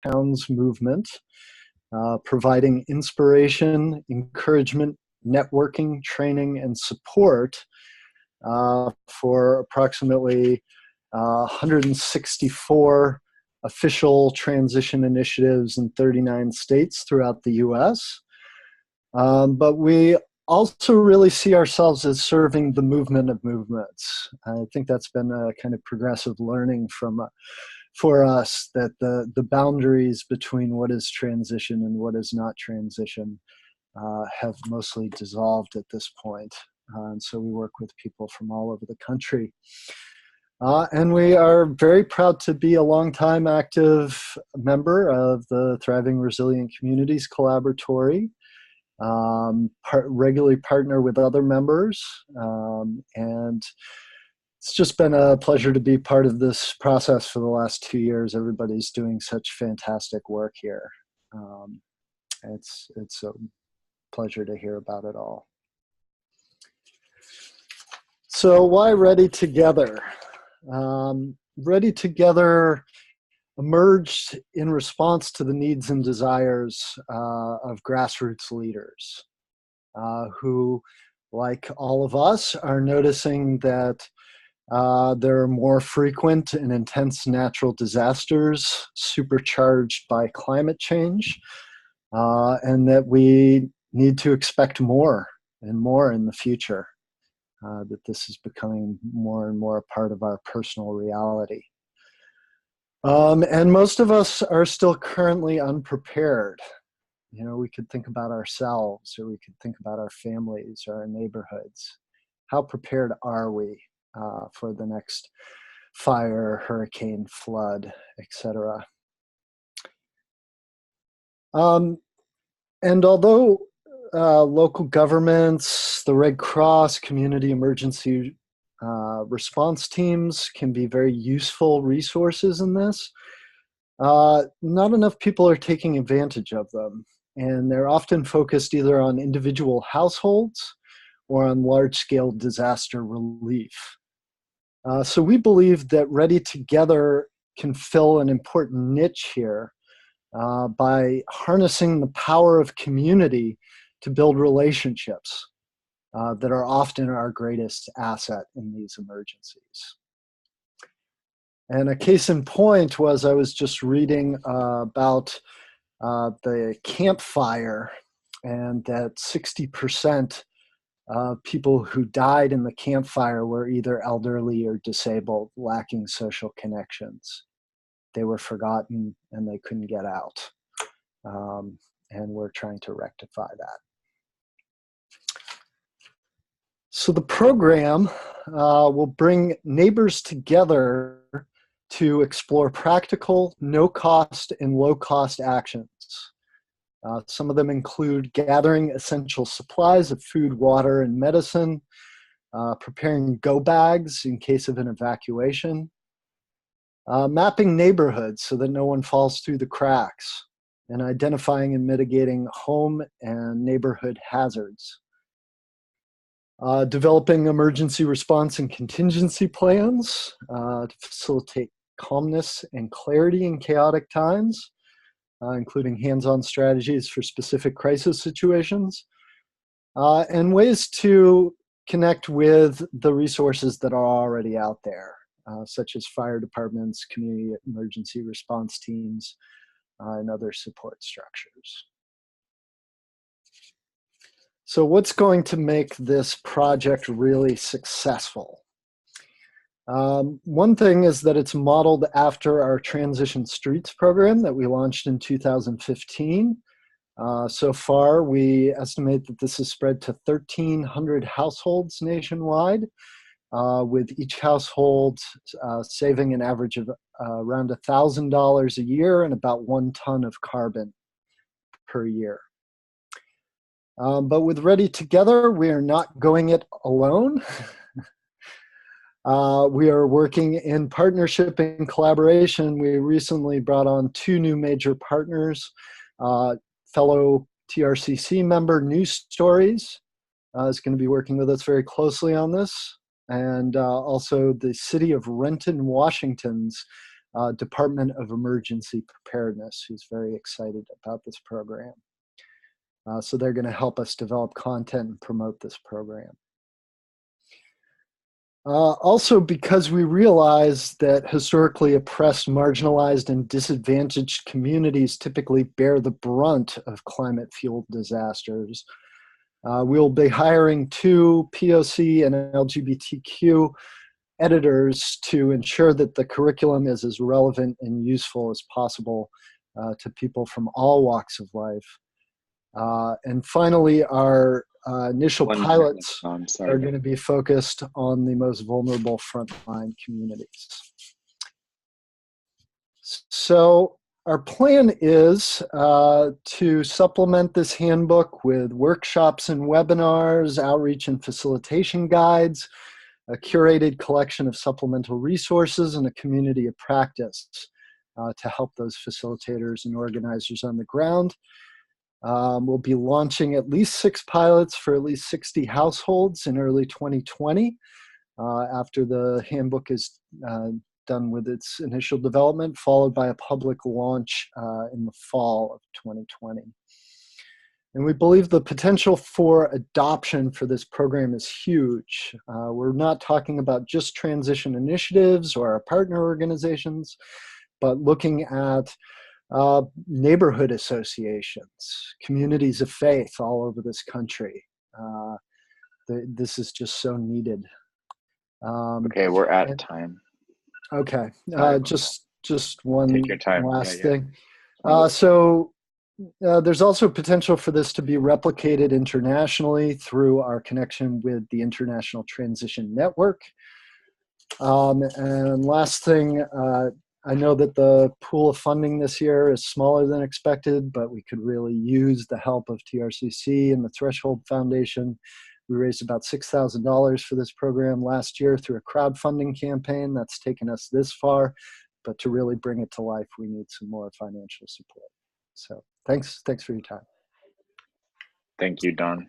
Towns movement, providing inspiration, encouragement, networking, training, and support for approximately 164 official transition initiatives in 39 states throughout the US. But we also really see ourselves as serving the movement of movements. I think that's been a kind of progressive learning for us, that the boundaries between what is transition and what is not transition have mostly dissolved at this point. And so we work with people from all over the country. And we are very proud to be a longtime active member of the Thriving Resilient Communities Collaboratory, regularly partner with other members, and it's just been a pleasure to be part of this process for the last 2 years. Everybody's doing such fantastic work here. It's a pleasure to hear about it all. So why Ready Together? Ready Together emerged in response to the needs and desires of grassroots leaders who, like all of us, are noticing that there are more frequent and intense natural disasters supercharged by climate change, and that we need to expect more and more in the future, that this is becoming more and more a part of our personal reality. And most of us are still currently unprepared. You know, we could think about ourselves, or we could think about our families or our neighborhoods. How prepared are we for the next fire, hurricane, flood, etc.? And although local governments, the Red Cross, community emergency response teams can be very useful resources in this, not enough people are taking advantage of them. And they're often focused either on individual households or on large-scale disaster relief. So we believe that Ready Together can fill an important niche here by harnessing the power of community to build relationships that are often our greatest asset in these emergencies. And a case in point was, I was just reading about the Camp Fire, and that 60% of people who died in the Camp Fire were either elderly or disabled, lacking social connections. They were forgotten and they couldn't get out. And we're trying to rectify that. So the program will bring neighbors together to explore practical, no-cost and low-cost actions. Some of them include gathering essential supplies of food, water, and medicine, preparing go bags in case of an evacuation, mapping neighborhoods so that no one falls through the cracks, and identifying and mitigating home and neighborhood hazards. Developing emergency response and contingency plans to facilitate calmness and clarity in chaotic times, including hands-on strategies for specific crisis situations, and ways to connect with the resources that are already out there, such as fire departments, community emergency response teams, and other support structures. So what's going to make this project really successful? One thing is that it's modeled after our Transition Streets program that we launched in 2015. So far, we estimate that this has spread to 1,300 households nationwide, with each household saving an average of around $1,000 a year and about 1 ton of carbon per year. But with Ready Together, we are not going it alone. We are working in partnership and collaboration. We recently brought on 2 new major partners. Fellow TRCC member News Stories is going to be working with us very closely on this. And also the City of Renton, Washington's Department of Emergency Preparedness, who's very excited about this program. So they're going to help us develop content and promote this program. Also, because we realize that historically oppressed, marginalized, and disadvantaged communities typically bear the brunt of climate-fueled disasters, we'll be hiring 2 POC and LGBTQ editors to ensure that the curriculum is as relevant and useful as possible to people from all walks of life. And finally, our initial pilots are going to be focused on the most vulnerable frontline communities. So our plan is to supplement this handbook with workshops and webinars, outreach and facilitation guides, a curated collection of supplemental resources, and a community of practice to help those facilitators and organizers on the ground. We'll be launching at least 6 pilots for at least 60 households in early 2020 after the handbook is done with its initial development, followed by a public launch in the fall of 2020. And we believe the potential for adoption for this program is huge. We're not talking about just transition initiatives or our partner organizations, but looking at neighborhood associations, communities of faith all over this country. This is just so needed. Okay, we're at time. Okay, just one Take your time. last Yeah. thing. So there's also potential for this to be replicated internationally through our connection with the International Transition Network. And last thing, I know that the pool of funding this year is smaller than expected, but we could really use the help of TRCC and the Threshold Foundation. We raised about $6,000 for this program last year through a crowdfunding campaign that's taken us this far, but to really bring it to life, we need some more financial support. So thanks for your time. Thank you, Don.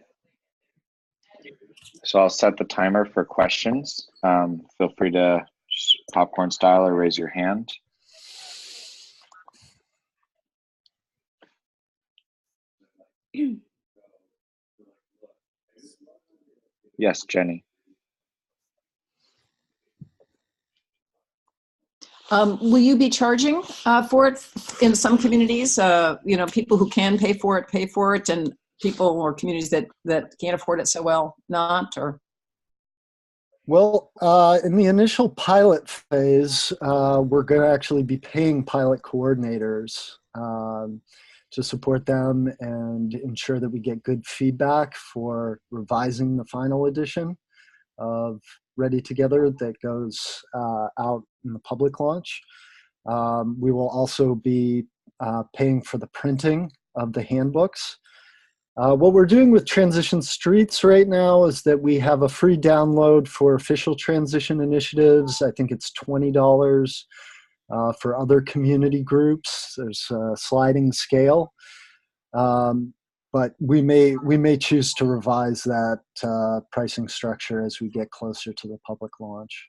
So I'll set the timer for questions. Feel free to popcorn style or raise your hand. Yes, Jenny. Will you be charging for it in some communities? You know, people who can pay for it, and people or communities that can't afford it so well, not, or? Well, in the initial pilot phase, we're going to actually be paying pilot coordinators to support them and ensure that we get good feedback for revising the final edition of Ready Together that goes out in the public launch. We will also be paying for the printing of the handbooks. What we're doing with Transition Streets right now is that we have a free download for official transition initiatives. I think it's $20 for other community groups. There's a sliding scale. But we may choose to revise that pricing structure as we get closer to the public launch.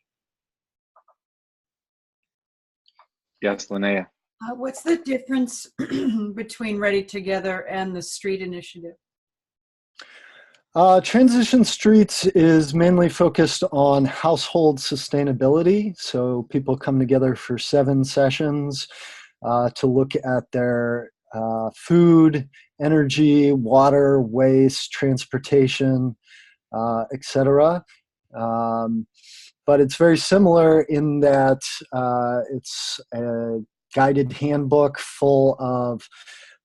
Yes, Linnea. What's the difference between Ready Together and the street initiative? Transition Streets is mainly focused on household sustainability. So people come together for 7 sessions to look at their food, energy, water, waste, transportation, etc. But it's very similar in that it's a guided handbook full of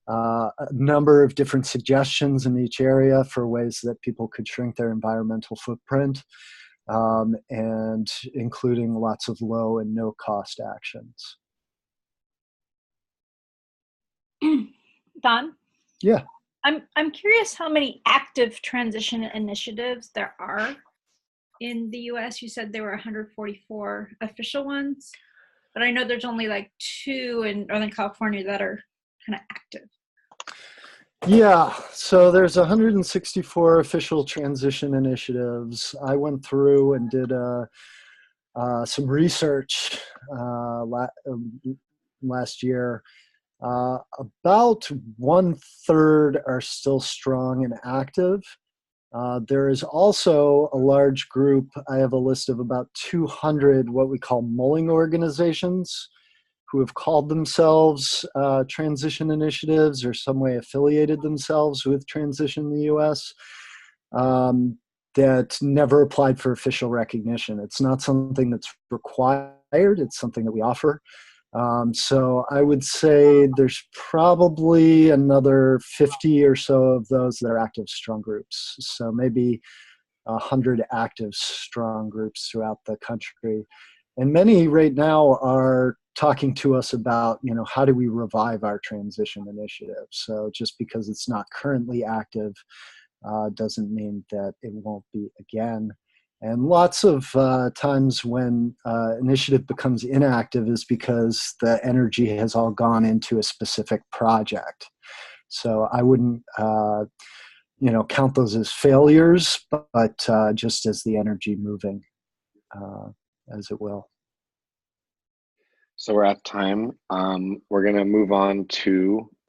a number of different suggestions in each area for ways that people could shrink their environmental footprint, and including lots of low and no cost actions. Don? Yeah. I'm curious how many active transition initiatives there are in the US. You said there were 144 official ones, but I know there's only like 2 in Northern California that are kind of active. Yeah, so there's 164 official transition initiatives. I went through and did a some research last year. About 1/3 are still strong and active. There is also a large group. I have a list of about 200 what we call mulling organizations who have called themselves transition initiatives or some way affiliated themselves with transition in the US, that never applied for official recognition. It's not something that's required. It's something that we offer. So I would say there's probably another 50 or so of those that are active strong groups. So maybe 100 active strong groups throughout the country. And many right now are talking to us about, how do we revive our transition initiative? So just because it's not currently active doesn't mean that it won't be again. And lots of times when initiative becomes inactive is because the energy has all gone into a specific project. So I wouldn't, count those as failures, but just as the energy moving as it will. So we're at time. We're going to move on to